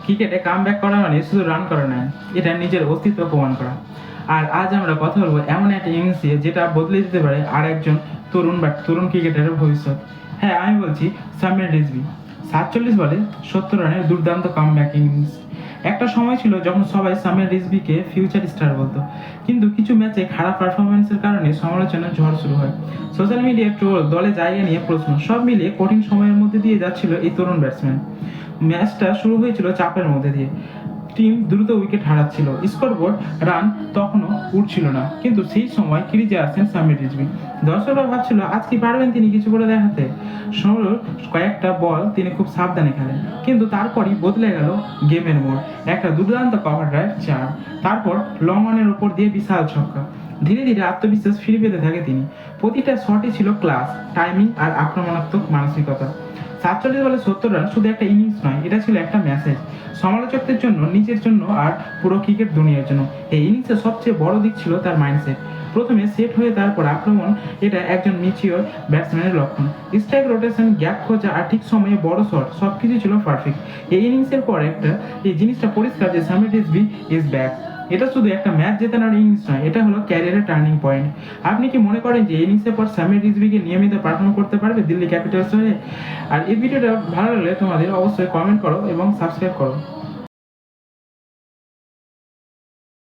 ক্রিকেটে কামব্যাক করা মানে শুধু রান করা নয়, এটা নিজের অস্তিত্ব প্রমাণ করা। আর আজ আমরা কথা বলবো এমন একটা ইনিংস নিয়ে যেটা বদলে দিতে পারে আর একজন তরুণ ক্রিকেটারের ভবিষ্যৎ। হ্যাঁ, আমি বলছি সামির রিজভী। 47 বলে 70 রানের দুর্দান্ত কামব্যাক ইনিংস। একটা সময় ছিল যখন সবাই সামির রিজভীকে ফিউচার স্টার বলতো, কিন্তু কিছু ম্যাচে খারাপ পারফরমেন্সের কারণে সমালোচনার ঝড় শুরু হয়। সোশ্যাল মিডিয়ায় ট্রোল, দলে জায়গা নিয়ে প্রশ্ন, সব মিলিয়ে কঠিন সময়ের মধ্যে দিয়ে যাচ্ছিল এই তরুণ ব্যাটসম্যান। ম্যাচটা শুরু হয়েছিল চাপের মধ্যে দিয়ে, টিম দ্রুত উইকেট হারাচ্ছিল, স্কোরবোর্ড রান তখনও উঠছিল না, কিন্তু সেই সময় ক্রিজে আসেন সামির রিজভী। দর্শকরা ভাবছিল আজ কি পারবেন তিনি কিছু করে দেখাতে। শুরুর কয়েকটা বল তিনি খুব সাবধানে খেলেন, কিন্তু তারপরই বদলে গেল গেমের মোড়। একটা দুর্দান্ত কভার ড্রাইভ 4, তারপর লং অনের উপর দিয়ে বিশাল ছক্কা। ধীরে ধীরে আত্মবিশ্বাস ফিরে পেতে থাকে তিনি। প্রতিটা শটই ছিল ক্লাস, টাইমিং আর আক্রমণাত্মক মানসিকতা। 47 বলে 70 রান শুধু একটা ইনিংস নয়, এটা ছিল একটা মেসেজ সমালোচকদের জন্য, নিজের জন্য আর পুরো ক্রিকেট দুনিয়ার জন্য। এই ইনিংসের সবচেয়ে বড় দিক ছিল তার মাইন্ডসেট। প্রথমে সেট হয়ে তারপর আক্রমণ, এটা একজন ম্যাচিওর ব্যাটসম্যানের লক্ষণ। স্ট্রাইক রোটেশন, গ্যাপ খোঁজা আর ঠিক সময়ে বড় শট, সবকিছু ছিল পারফেক্ট। এই ইনিংসের পর এই জিনিসটা পরিষ্কার যে সামির রিজভী ইজ ব্যাক। এটা শুধু একটা ম্যাচ জেতানোর ইনিংস নয়, এটা হলো ক্যারিয়ারের টার্নিং পয়েন্ট। আপনি কি মনে করেন যে এই ইনিংসের পর সামির রিজভীকে নিয়মিত পারফর্ম করতে পারবে দিল্লি ক্যাপিটালস হয়ে? আর এই ভিডিওটা ভালো লাগলে তোমাদের অবশ্যই কমেন্ট করো এবং সাবস্ক্রাইব করো।